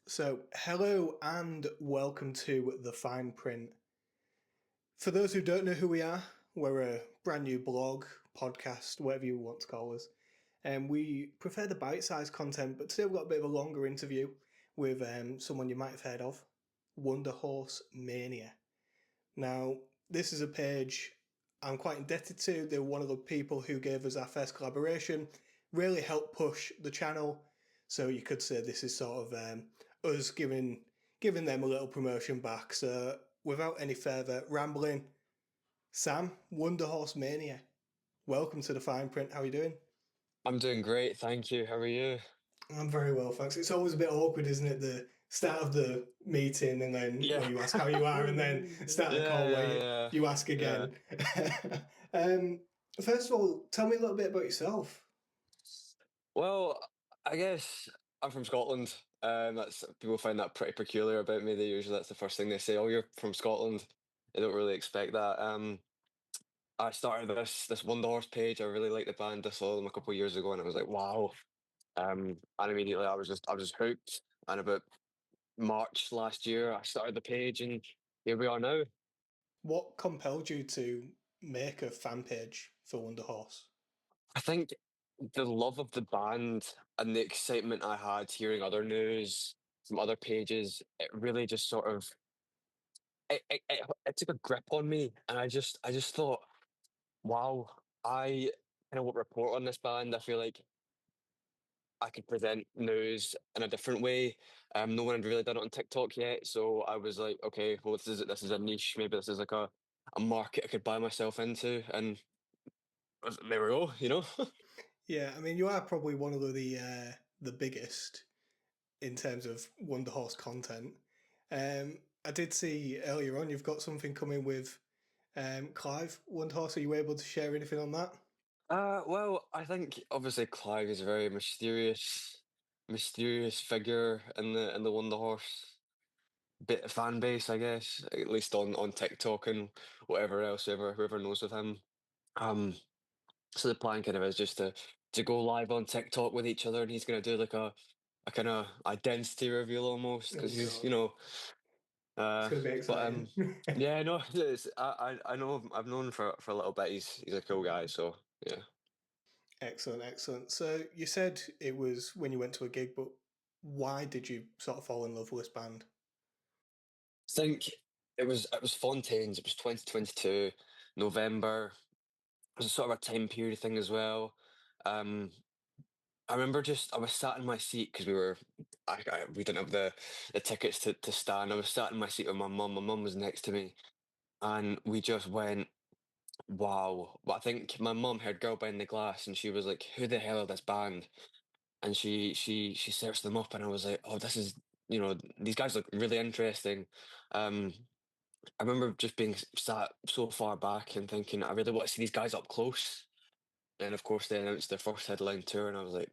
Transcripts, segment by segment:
So, hello and welcome to The Fine Print. For those who don't know who we are, we're a brand new blog, podcast, whatever you want to call us. And we prefer the bite sized content, but today we've got a bit of a longer interview with someone you might have heard of, Wunderhorse Mania. Now, this is a page I'm quite indebted to. They're one of the people who gave us our first collaboration, really helped push the channel. So you could say this is sort of us giving them a little promotion back. So without any further rambling, Sam, Wunderhorse Mania, welcome to the Fine Print. How are you doing? I'm doing great, thank you. How are you? I'm very well, thanks. It's always a bit awkward, isn't it? The start of the meeting and then where Yeah. you ask how you are, and then start the Yeah, call where yeah, you, yeah, you ask yeah. again. um, First of all, tell me a little bit about yourself. Well, I guess I'm from Scotland. That's people find that pretty peculiar about me. That's the first thing they say. Oh, you're from Scotland. They don't really expect that. I started this Wunderhorse page. I really liked the band. I saw them a couple of years ago, and I was like, wow. And immediately I was just hooked. And about March last year, I started the page, and here we are now. What compelled you to make a fan page for Wonder Horse? I think the love of the band and the excitement I had hearing other news from other pages, it really just sort of it took a grip on me, and I just thought, wow, I kind of want to report on this band. I feel like I could present news in a different way. No one had really done it on TikTok yet, so I was like, okay, well, this is a niche. Maybe this is like a market I could buy myself into, and there we go. Yeah, I mean you are probably one of the biggest in terms of Wonder Horse content. I did see earlier on you've got something coming with Clive Wonder Horse. Are you able to share anything on that? Well, I think obviously Clive is a very mysterious figure in the Wonder Horse bit fan base, I guess, at least on TikTok and whatever else, whoever knows of him. Um, so the plan kind of is just to go live on TikTok with each other, and he's gonna do like a kind of identity reveal almost Oh because he's god, it's uh, going to be but exciting. yeah, no, I know I've known him for a little bit. He's a cool guy, so yeah. Excellent, excellent. So you said it was when you went to a gig, but why did you sort of fall in love with this band? Think it was Fontaine's. It was 2022 November. It was sort of a time period thing as well. Um, I remember just I was sat in my seat because we didn't have the tickets to stand. I was sat in my seat with my mum. My mum was next to me, and we just went, "Wow!" But I think my mum heard "Girl Behind the Glass," and she was like, "Who the hell are this band?" And she searched them up, and I was like, "Oh, this is." These guys look really interesting. Um, I remember just being sat so far back and thinking, I really want to see these guys up close. And of course, they announced their first headline tour, and I was like,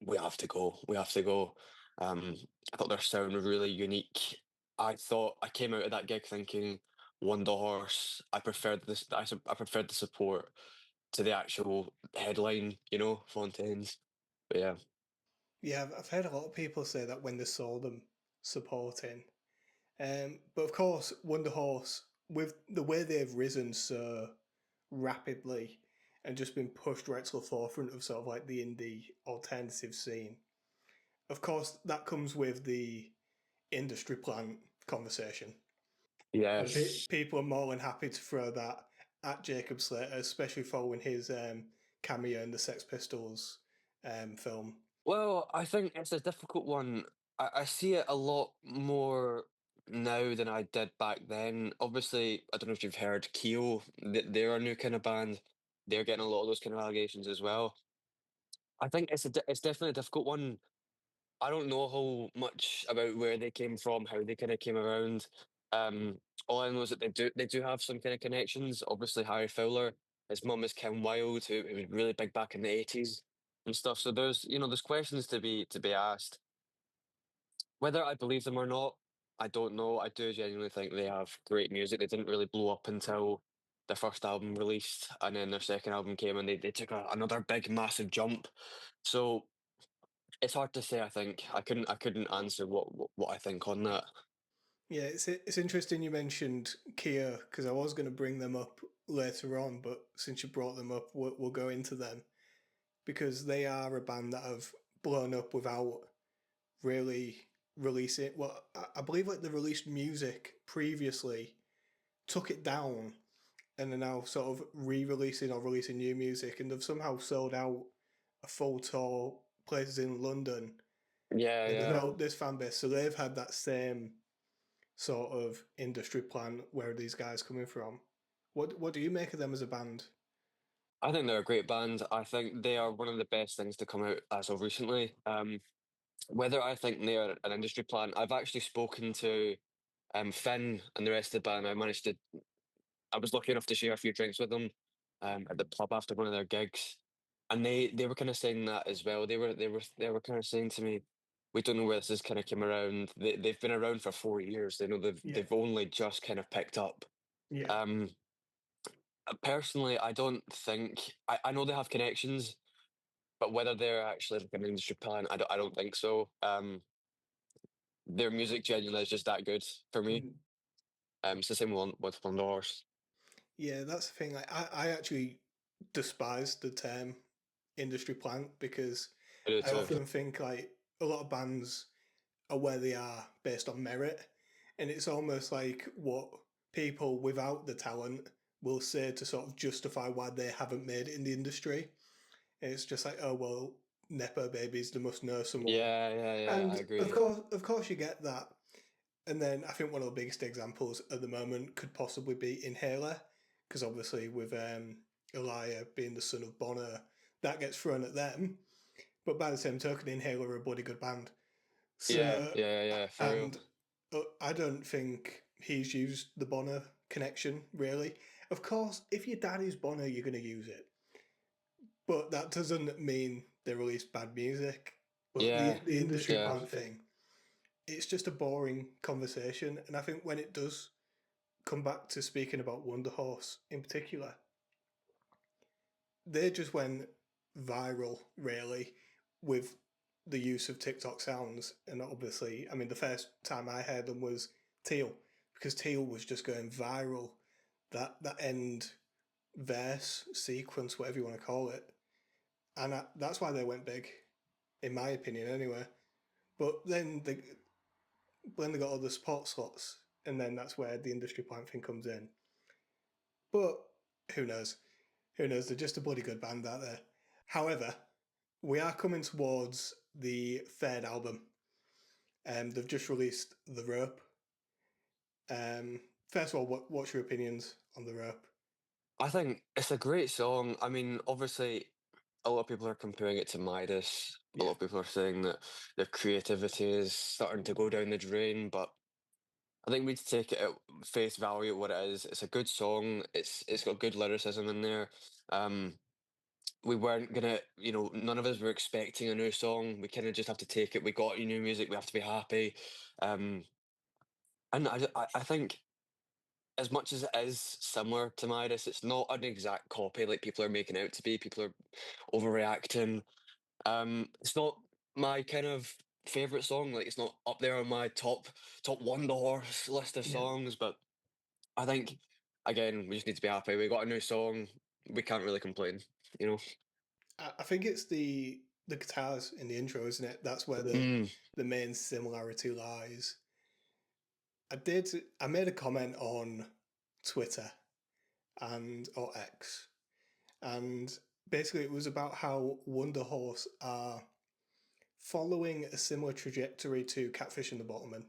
we have to go. We have to go. Um, I thought their sound was really unique. I thought I came out of that gig thinking, Wonder Horse. I preferred this. I preferred the support to the actual headline. Fontaine's. But yeah. Yeah, I've heard a lot of people say that when they saw them supporting. But of course, Wonder Horse, with the way they've risen so rapidly and just been pushed right to the forefront of sort of like the indie alternative scene, of course, that comes with the industry plant conversation. And Yes. people are more than happy to throw that at Jacob Slater, especially following his cameo in the Sex Pistols film. Well, I think it's a difficult one. I see it a lot more now than I did back then. Obviously, I don't know if you've heard Keo, they're a new kind of band. They're getting a lot of those kind of allegations as well. I think it's definitely a difficult one. I don't know how much about where they came from, how they kind of came around. All I know is that they do have some kind of connections. Obviously, Harry Fowler, his mum is Kim Wilde, who was really big back in the 80s and stuff. So there's questions to be asked. Whether I believe them or not, I don't know. I do genuinely think they have great music. They didn't really blow up until their first album released, and then their second album came, and they took another big, massive jump. So It's hard to say. I think I couldn't answer what I think on that. Yeah, it's interesting you mentioned Kia because I was going to bring them up later on, but since you brought them up, we'll go into them because they are a band that have blown up without really releasing. Well, I believe like they released music previously, took it down, and are now sort of re-releasing or releasing new music, and they've somehow sold out a full tour places in London Yeah, and yeah. developed this fan base. So they've had that same sort of industry plan. Where are these guys coming from? What do you make of them as a band? I think they're a great band. I think they are one of the best things to come out as of recently. Whether I think they are an industry plan, I've actually spoken to Finn and the rest of the band. I was lucky enough to share a few drinks with them at the pub after one of their gigs, and they were kind of saying that as well. They were kind of saying to me, "We don't know where this is kind of came around. They've been around for 4 years. They know Yeah, they've only just kind of picked up." yeah. Um, Personally, I don't think I know they have connections, but whether they're actually like an industry plan, I don't think so. Their music genuinely is just that good for me. Mm. It's the same one with Wunderhorse. Yeah, that's the thing. Like, I actually despise the term industry plant because I do I too. often think like a lot of bands are where they are based on merit, and it's almost like what people without the talent will say to sort of justify why they haven't made it in the industry. And it's just like, oh well, nepo babies, they must know someone, Yeah, yeah, yeah. I and agree. of course, you get that. And then I think one of the biggest examples at the moment could possibly be Inhaler, because obviously with Elia being the son of Bonner, that gets thrown at them. But by the same token, Inhaler are a bloody good band. Yeah, So, yeah, yeah. For real. and I don't think he's used the Bonner connection really. Of course, if your dad is Bonner, you're going to use it, but that doesn't mean they release bad music. But Yeah, the industry yeah. plant thing, it's just a boring conversation, and I think when it does come back to speaking about Wunderhorse in particular, they just went viral really with the use of TikTok sounds. And obviously, I mean, the first time I heard them was Teal because Teal was just going viral. That end verse sequence, whatever you want to call it, and that's why they went big, in my opinion, anyway. But then they got all the spot slots, and then that's where the industry plant thing comes in. But who knows? Who knows? They're just a bloody good band out there. However, we are coming towards the third album. They've just released The Rope. First of all, what's your opinions on The Rope? I think it's a great song. I mean, obviously, a lot of people are comparing it to Midas. A Yeah, lot of people are saying that their creativity is starting to go down the drain, but I think we need to take it at face value what it is. It's a good song. It's got good lyricism in there. Um, we weren't gonna, none of us were expecting a new song. We kind of just have to take it. We got new music. We have to be happy. Um, and I think as much as it is similar to Midas, it's not an exact copy like people are making out to be. People are overreacting. It's not my kind of favorite song. Like it's not up there on my top Wonder Horse list of yeah. songs. But I think again, we just need to be happy. We got a new song. We can't really complain. You know. I think it's the guitars in the intro, isn't it? That's where Mm, the main similarity lies. I made a comment on Twitter and or X, and basically it was about how Wunderhorse are following a similar trajectory to Catfish and the Bottlemen,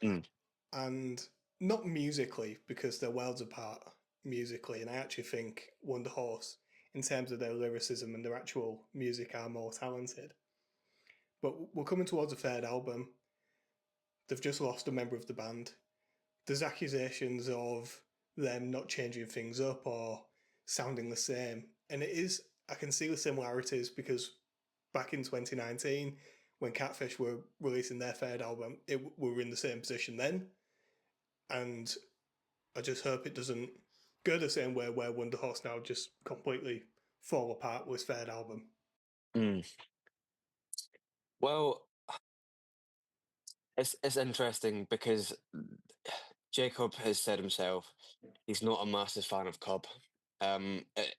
mm, and not musically because they're worlds apart musically, and I actually think Wunderhorse, in terms of their lyricism and their actual music, are more talented. But we're coming towards a third album. They've just lost a member of the band. There's accusations of them not changing things up or sounding the same. And it is, I can see the similarities because back in 2019, when Catfish were releasing their third album, we were in the same position then. And I just hope it doesn't go the same way where Wunderhorse now just completely fall apart with third album. mm. Well, it's interesting because Jacob has said himself he's not a massive fan of Cub.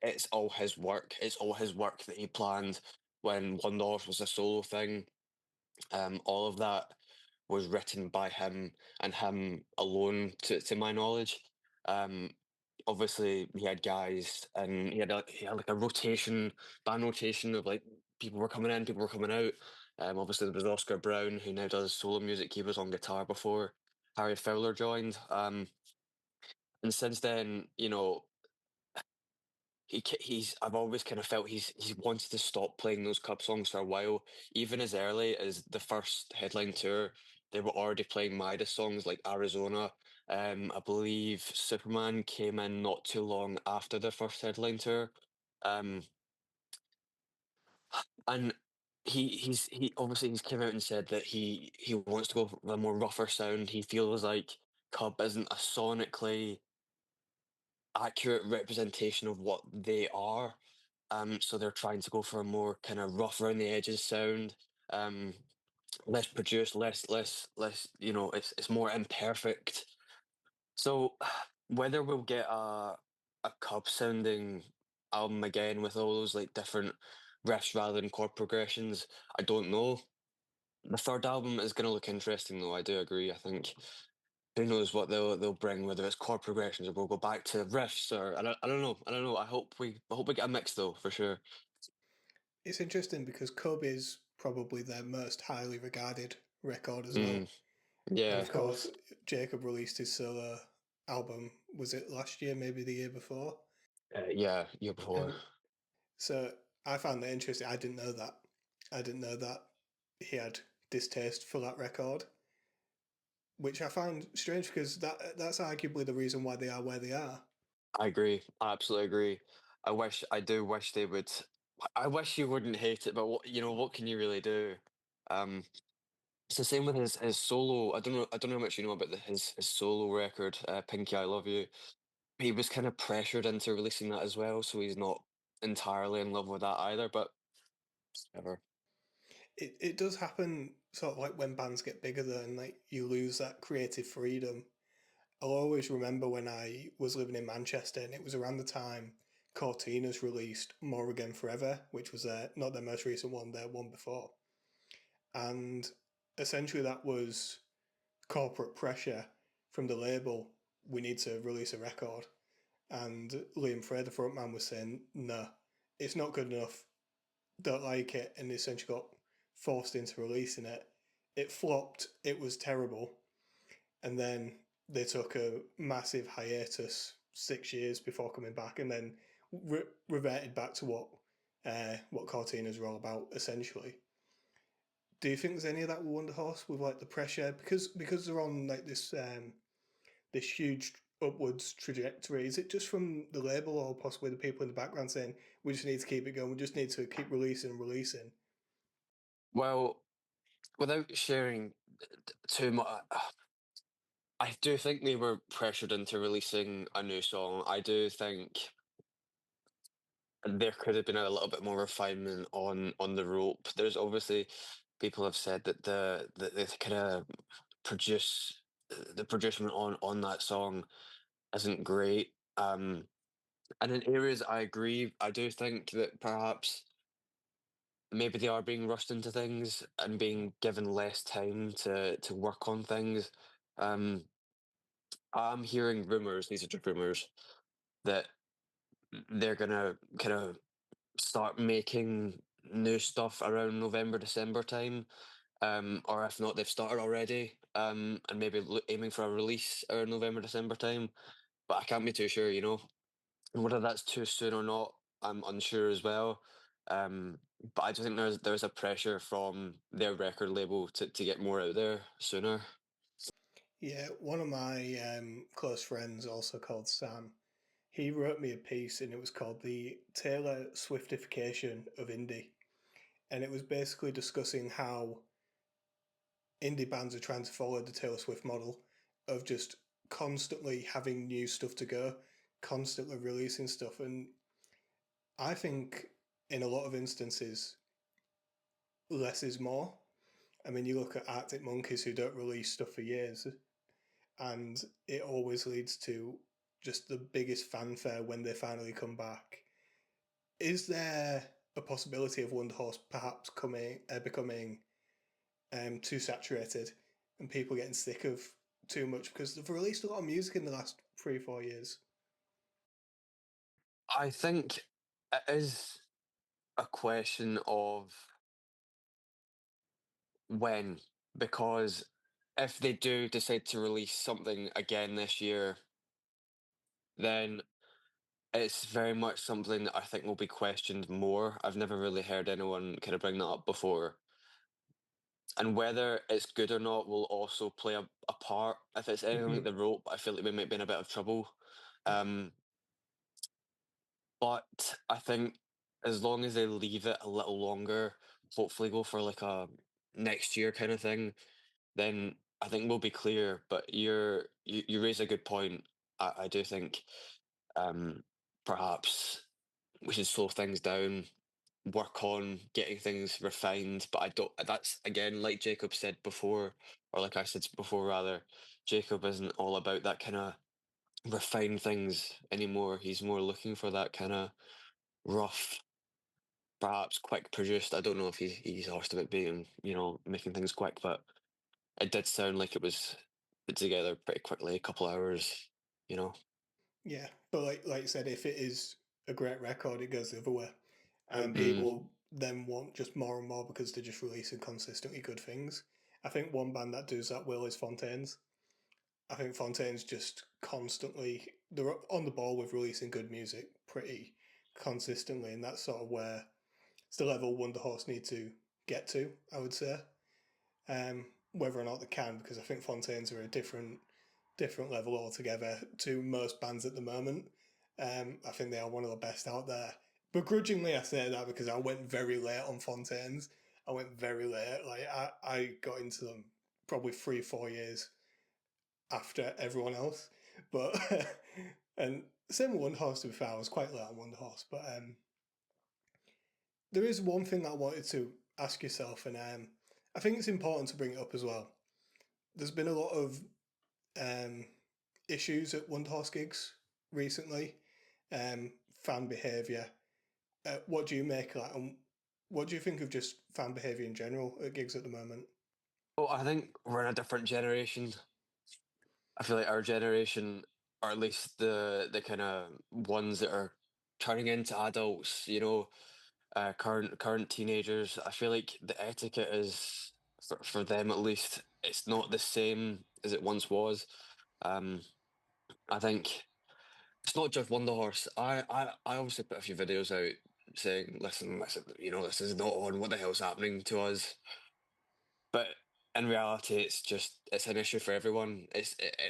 It's all his work. It's all his work that he planned when Wunderhorse was a solo thing. All of that was written by him and him alone, to my knowledge. Um, Obviously, he had guys, and he had like a band rotation of like people were coming in, people were coming out. Obviously, there was Oscar Brown, who now does solo music. He was on guitar before Harry Fowler joined. And since then, he's I've always kind of felt he wanted to stop playing those Cub songs for a while. Even as early as the first headline tour, they were already playing Midas songs like Arizona. I believe Superman came in not too long after the first headline tour. Um, and he obviously he's came out and said that he wants to go for a more rougher sound. He feels like Cub isn't a sonically accurate representation of what they are. So they're trying to go for a more kind of rough around the edges sound, um, less produced, less. It's more imperfect. So whether we'll get a Cub sounding album again with all those like different riffs rather than chord progressions, I don't know. The third album is going to look interesting, though. I do agree. I think who knows what they'll bring, whether it's chord progressions or we'll go back to riffs or I don't know. I don't know. I hope we get a mix though for sure. It's interesting because Cub is probably their most highly regarded record as Mm, well. And yeah, of course, Jacob released his solo album, was it last year, maybe the year before? yeah, year before. And so I found that interesting. I didn't know that. I didn't know that he had distaste for that record, which I find strange because that's arguably the reason why they are where they are. I agree. I absolutely agree. I do wish they would. I wish you wouldn't hate it, but what can you really do? Um, it's the same with his solo. I don't know how much you know about his solo record, Pinky I Love You. He was kind of pressured into releasing that as well, so he's not entirely in love with that either. But whatever. It does happen sort of like when bands get bigger though, and like you lose that creative freedom. I'll always remember when I was living in Manchester, and it was around the time Cortina's released More Again Forever, which was not their most recent one, their one before. And essentially, that was corporate pressure from the label. We need to release a record. And Liam Frey, the frontman, was saying, no, it's not good enough. Don't like it. And essentially got forced into releasing it. It flopped. It was terrible. And then they took a massive hiatus 6 years before coming back, and then reverted back to what Cortinas are all about, essentially. Do you think there's any of that with Wonder Horse with like the pressure because they're on like this huge upwards trajectory? Is it just from the label or possibly the people in the background saying we just need to keep it going, we just need to keep releasing and releasing? Well, without sharing too much, I do think they were pressured into releasing a new song. I do think there could have been a little bit more refinement on the rope. There's obviously people have said that the kind of produce the producement on that song isn't great. And in areas I agree. I do think that perhaps maybe they are being rushed into things and being given less time to work on things. Um, I'm hearing rumors, these are just rumors, that they're gonna kind of start making new stuff around November, December time. Or if not, they've started already. And maybe aiming for a release around November, December time. But I can't be too sure. And whether that's too soon or not, I'm unsure as well. But I just think there's a pressure from their record label to get more out there sooner. Yeah, one of my close friends, also called Sam, he wrote me a piece and it was called The Taylor Swiftification of Indie. And it was basically discussing how indie bands are trying to follow the Taylor Swift model of just constantly having new stuff to go, constantly releasing stuff. And I think in a lot of instances, less is more. I mean, you look at Arctic Monkeys who don't release stuff for years, and it always leads to just the biggest fanfare when they finally come back. Is there a possibility of Wunderhorse perhaps becoming too saturated and people getting sick of too much because they've released a lot of music in the last 3 4 years? I think it is a question of when, because if they do decide to release something again this year, then it's very much something that I think will be questioned more. I've never really heard anyone kind of bring that up before. And whether it's good or not will also play a part. If it's anything like Mm-hmm. the rope, I feel like we might be in a bit of trouble. Um, but I think as long as they leave it a little longer, hopefully go for like a next year kind of thing, then I think we'll be clear. But you raise a good point. I do think um, perhaps we should slow things down, work on getting things refined. But I don't. That's again, like Jacob said before, or like I said before, rather. Jacob isn't all about that kind of refine things anymore. He's more looking for that kind of rough, perhaps quick produced. I don't know if he's asked about being, making things quick, but it did sound like it was put together pretty quickly, a couple hours, you know. Yeah, but like you said, if it is a great record, it goes the other way, and Mm. people then want just more and more because they're just releasing consistently good things. I think one band that does that well is Fontaines. I think Fontaine's just constantly they're on the ball with releasing good music pretty consistently, and that's sort of where it's the level Wunderhorse need to get to. I would say, whether or not they can, because I think Fontaine's are a different level altogether to most bands at the moment. I think they are one of the best out there. Begrudgingly, I say that because I went very late on Fontaine's. I went very late. Like I got into them probably 3 4 years after everyone else. But and same with Wunderhorse. To be fair, I was quite late on Wunderhorse. But there is one thing that I wanted to ask yourself, and I think it's important to bring it up as well. There's been a lot of um, issues at Wunderhorse gigs recently, fan behaviour. What do you make of that, and what do you think of just fan behaviour in general at gigs at the moment? Well, I think we're in a different generation. I feel like our generation, or at least the kind of ones that are turning into adults, current teenagers. I feel like the etiquette is for them at least. It's not the same as it once was. Um, I think it's not just Wunderhorse. I obviously put a few videos out saying, listen, this is not on. What the hell's happening to us? But in reality, it's an issue for everyone.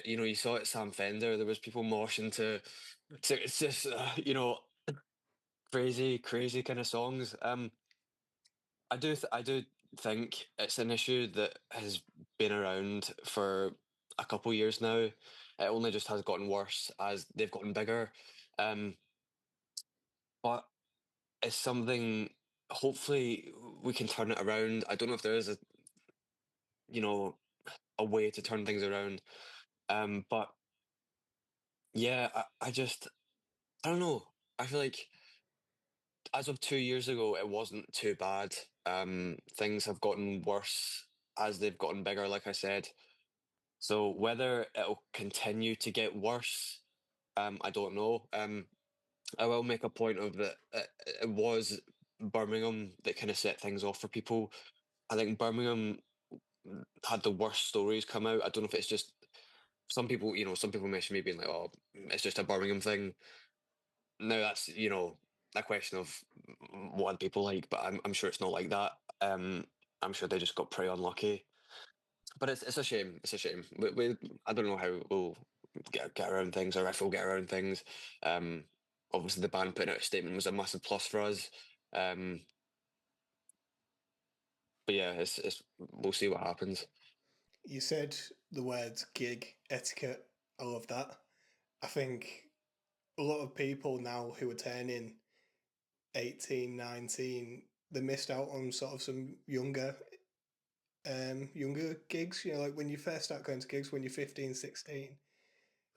You saw it at Sam Fender. There was people moshing to it's just crazy kind of songs. I do think it's an issue that has been around for a couple years now. It only just has gotten worse as they've gotten bigger. Um, but it's something. Hopefully, we can turn it around. I don't know if there is you know a way to turn things around. But yeah, I don't know. I feel like as of 2 years ago, it wasn't too bad. Things have gotten worse as they've gotten bigger, like I said. So whether it'll continue to get worse, I don't know. I will make a point of that. It was Birmingham that kind of set things off for people. I think Birmingham had the worst stories come out. I don't know if it's just some people mention me being like, "Oh, it's just a Birmingham thing." Now that's a question of what people like, but I'm sure it's not like that. I'm sure they just got pretty unlucky. But it's a shame. It's a shame. I don't know how we'll get around things, or if we'll get around things. Um, Obviously the band putting out a statement was a massive plus for us. Um, but yeah, it's we'll see what happens. You said the words gig etiquette. I love that. I think a lot of people now who are turning 18, 19, they missed out on sort of some younger younger gigs. You know, like when you first start going to gigs when you're 15, 16,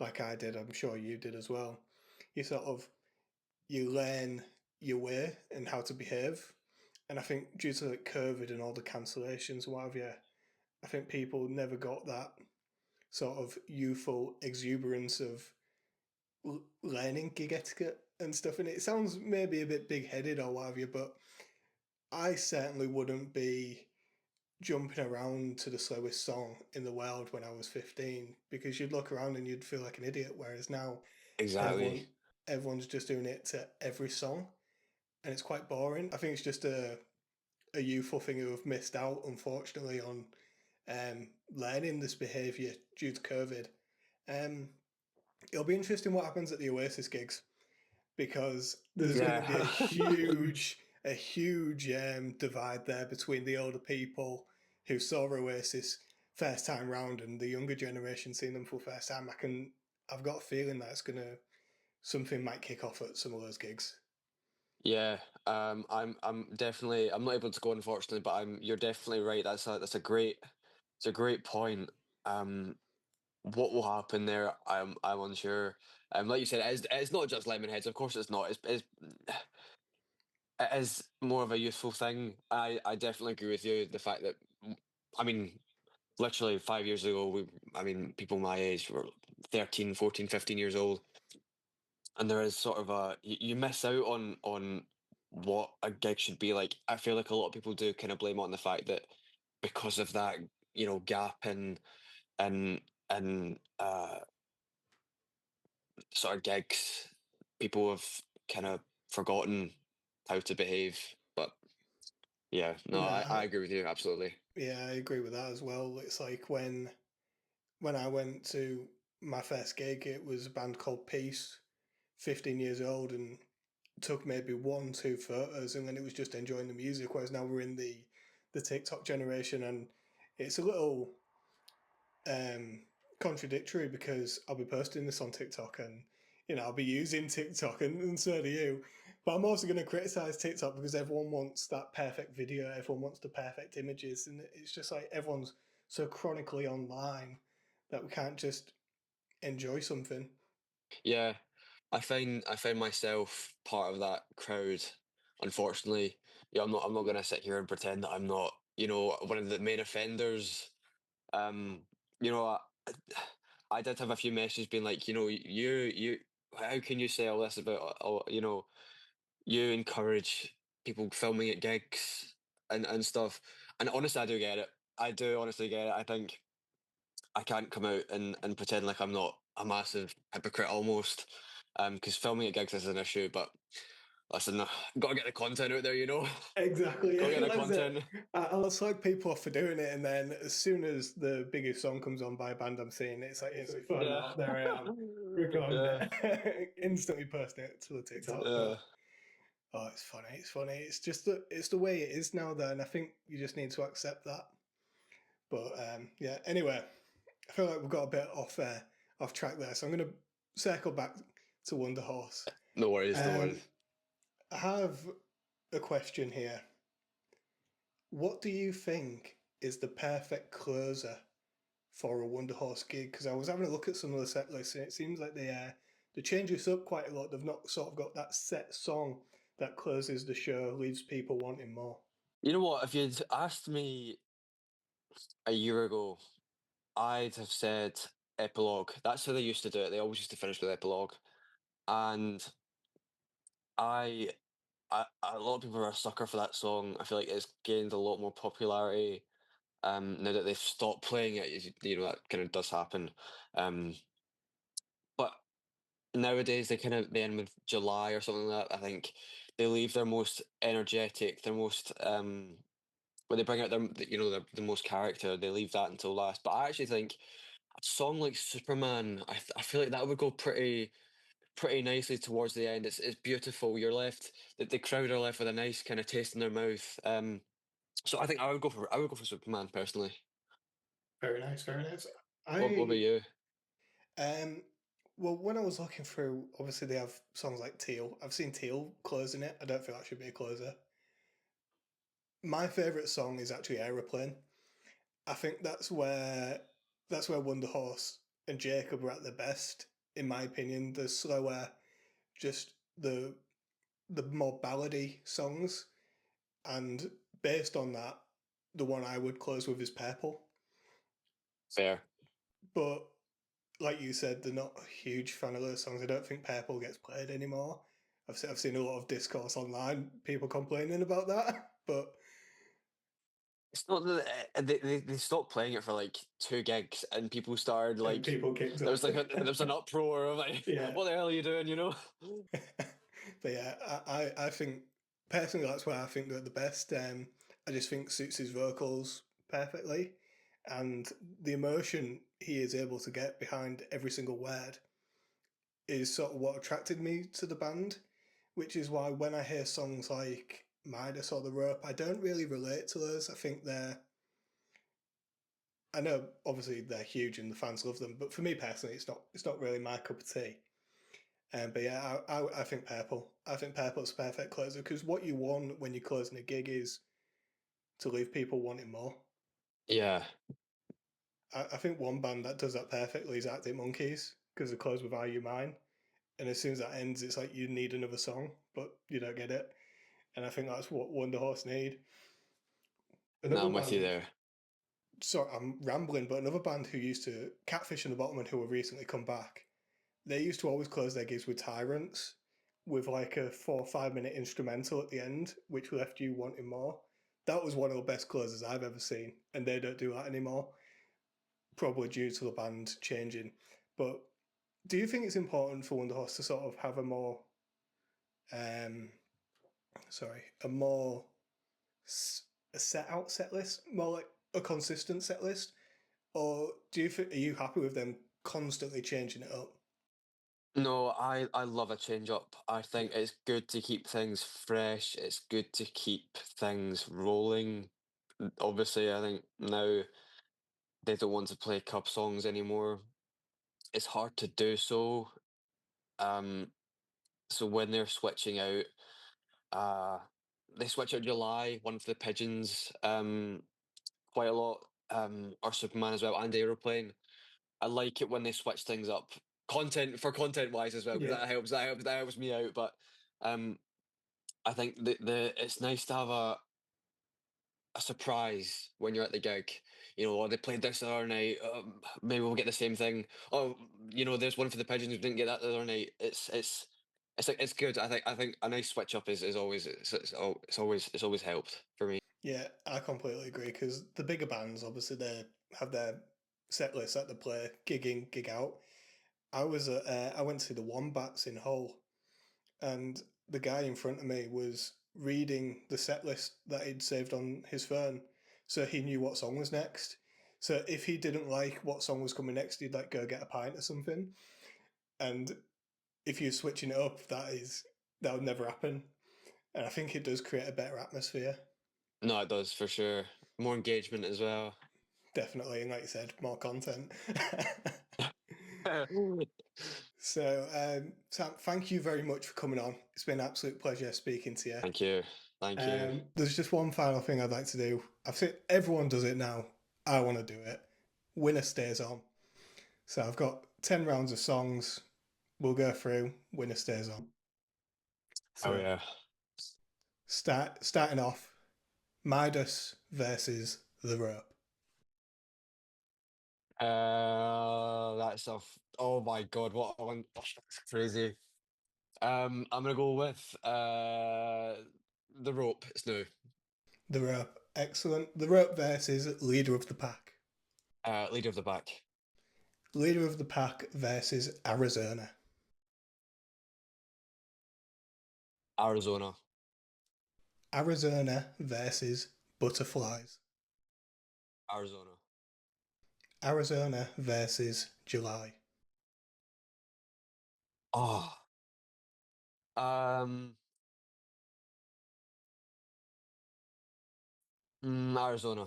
like I did, I'm sure you did as well. You sort of you learn your way and how to behave. And I think due to like COVID and all the cancellations and what have you, I think people never got that sort of youthful exuberance of learning gig etiquette and stuff. And it sounds maybe a bit big headed or what have you, but I certainly wouldn't be jumping around to the slowest song in the world when I was 15 because you'd look around and you'd feel like an idiot. Whereas now, Exactly. everyone everyone's just doing it to every song, and it's quite boring. I think it's just a youthful thing who have missed out, unfortunately, on learning this behaviour due to COVID. Um, it'll be interesting what happens at the Oasis gigs because there's going to be a Yeah. huge divide there between the older people who saw Oasis first time round and the younger generation seeing them for the first time. I've got a feeling that it's gonna something might kick off at some of those gigs. Yeah, I'm definitely I'm not able to go unfortunately, but you're definitely right. It's a great point. Um, what will happen there? I'm unsure. Like you said, it's not just Lemonheads. Of course, it's not. It is more of a useful thing. I definitely agree with you. The fact that I mean, literally 5 years ago, I mean, people my age were 13, 14, 15 years old, and there is sort of you miss out on what a gig should be like. I feel like a lot of people do kind of blame it on the fact that because of that, gap in in sort of gigs, people have kind of forgotten how to behave. But yeah, no, No, I agree with you absolutely. yeah, I agree with that as well. It's like when I went to my first gig, it was a band called Peace, 15 years old, and took maybe one, two photos, and then it was just enjoying the music. Whereas now we're in the TikTok generation, and it's a little um, contradictory because I'll be posting this on TikTok, and I'll be using TikTok, and so do you. But I'm also going to criticize TikTok because everyone wants that perfect video, everyone wants the perfect images, and it's just like everyone's so chronically online that we can't just enjoy something. Yeah, I find myself part of that crowd. Unfortunately, yeah, I'm not gonna sit here and pretend that I'm not, one of the main offenders. Um, you know, I, I did have a few messages being like, how can you say all this about, you encourage people filming at gigs and stuff. And honestly, I do get it. I do honestly get it. I think I can't come out and pretend like I'm not a massive hypocrite almost. Because filming at gigs is an issue, but listen, gotta get the content out there, Exactly. gotta get the Like I said, content. I'll slag people off for doing it, and then as soon as the biggest song comes on by a band I'm seeing, it's like instantly phone Yeah. out. There I am, recording Yeah. it, instantly posting it to the TikTok. Yeah. But oh, it's funny. It's funny. It's just it's the way it is now, though, and I think you just need to accept that. But yeah. Anyway, I feel like we've got a bit off track there, so I'm going to circle back to Wonder Horse. No worries, no Um, worries. I have a question here. What do you think is the perfect closer for a Wunderhorse gig? Because I was having a look at some of the set lists, and it seems like they change this up quite a lot. They've not sort of got that set song that closes the show, leaves people wanting more. You know what? If you'd asked me a year ago, I'd have said epilogue. That's how they used to do it. They always used to finish with epilogue. And I, a lot of people are a sucker for that song. I feel like it's gained a lot more popularity now that they've stopped playing it. That kind of does happen. Um, but nowadays they end with July or something like that. I think they leave their most energetic, their most when they bring out the most character, they leave that until last. But I actually think a song like Superman, I feel like that would go pretty nicely towards the end. It's beautiful. The crowd are left with a nice kind of taste in their mouth. So I think I would go for Superman personally. Very nice, very nice. What about I you? um well, when I was looking through, obviously they have songs like Teal. I've seen Teal closing it. I don't feel that should be a closer. My favourite song is actually Aeroplane. I think that's where Wunderhorse and Jacob are at their best, in my opinion. The slower, just the more ballady songs, and based on that, the one I would close with is Purple. Fair. But like you said, they're not a huge fan of those songs. I don't think Purple gets played anymore. I've seen a lot of discourse online, people complaining about that, but It's not that they stopped playing it for like 2 gigs, and people started and like people kicked there was off. there was an uproar of like, Yeah. what the hell are you doing? You know? But yeah, I think personally that's where I think they're at the best. I just think suits his vocals perfectly, and the emotion he is able to get behind every single word is sort of what attracted me to the band. Which is why when I hear songs like Midas or The Rope, I don't really relate to those. I think I know obviously they're huge and the fans love them, but for me personally, it's not really my cup of tea. But yeah, I think Purple. I think Purple's perfect closer because what you want when you're closing a gig is to leave people wanting more. Yeah. I think one band that does that perfectly is Arctic Monkeys because they close with "Are You Mine," and as soon as that ends, it's like you need another song, but you don't get it. And I think that's what Wunderhorse need. No, Another I'm with you band, there. sorry, I'm rambling, but another band who used to Catfish and the Bottom and who have recently come back, they used to always close their gigs with Tyrants, with like a 4 or 5 minute instrumental at the end, which left you wanting more. That was one of the best closers I've ever seen, and they don't do that anymore, probably due to the band changing. But do you think it's important for Wunderhorse to sort of have a more, um, sorry, a more a set out set list, more like a consistent set list, or do you think are you happy with them constantly changing it up? No, I love a change up. I think Yeah, it's good to keep things fresh. It's good to keep things rolling. Obviously, I think now they don't want to play cup songs anymore. It's hard to do so. Um, so when they're switching out, uh, they switch out July, one for the Pigeons, quite a lot, or Superman as well, and Aeroplane. I like it when they switch things up, content wise as well, because yeah, that helps me out. But um, I think the it's nice to have a surprise when you're at the gig. You know, oh, they played this the other night. Maybe we'll get the same thing. Oh, there's one for the Pigeons who didn't get that the other night. It's like it's good. I think a nice switch up is always it's always helped for me. yeah. I completely agree because the bigger bands obviously they have their set lists that they play gig in, gig out. I went to the Wombats in Hull, and the guy in front of me was reading the set list that he'd saved on his phone, so he knew what song was next. So if he didn't like what song was coming next, he'd like go get a pint or something. And if you're switching it up, that would never happen. And I think it does create a better atmosphere, No, it does for sure. More engagement as well. definitely. And like you said, more content. Thank Sam, thank you very much for coming on. It's been an absolute pleasure speaking to you. you, thank you. There's just one final thing I'd like to do. I've seen everyone does it now. I want to do it. Winner stays on. So I've got 10 rounds of songs. We'll go through. Winner stays on. Oh So yeah. starting off, Midas versus The Rope. Oh my God, what a one! That's crazy. I'm gonna go with the rope. It's new. The Rope, excellent. The Rope versus Leader of the Pack. Leader of the back. Leader of the Pack versus Arizona. Arizona. Arizona versus Butterflies. Arizona. Arizona versus July. Oh. Um. Arizona.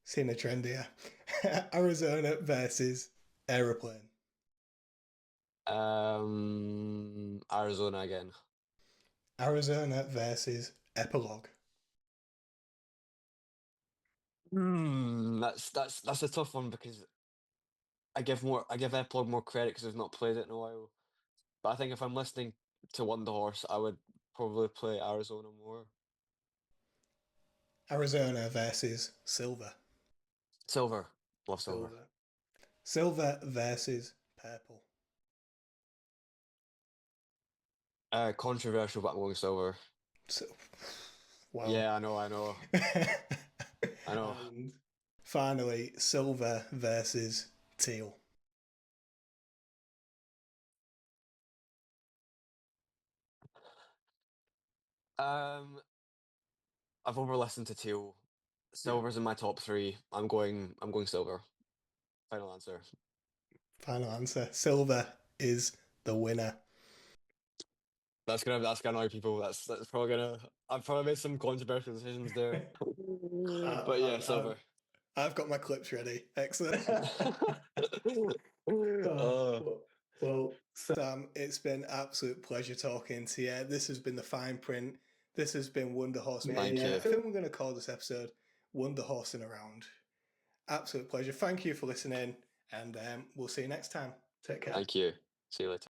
Seen a trend here. Arizona versus Aeroplane. Arizona again. Arizona versus Epilogue. That's a tough one because I give Epilogue more credit because I've not played it in a while. But I think if I'm listening to Wunderhorse, I would probably play Arizona more. Arizona versus Silver. Silver, love silver. Silver. Silver versus Purple. Controversial, but I'm going silver. So, well. Yeah, I know. I know. And finally, Silver versus Teal. Um, I've over listened to Teal. Silver's in my top three. I'm going silver. Final answer. Final answer. Silver is the winner. That's gonna annoy people. That's probably gonna. I've probably made some controversial decisions there. But yeah, silver. I've got my clips ready. Excellent. Uh, Well, Sam, it's been absolute pleasure talking to you. This has been the Fine Print. This has been Wunderhorse Thank Mania. you. I think we're going to call this episode Wunderhorsin Around. Absolute pleasure. Thank you for listening, and we'll see you next time. Take care. Thank you. See you later.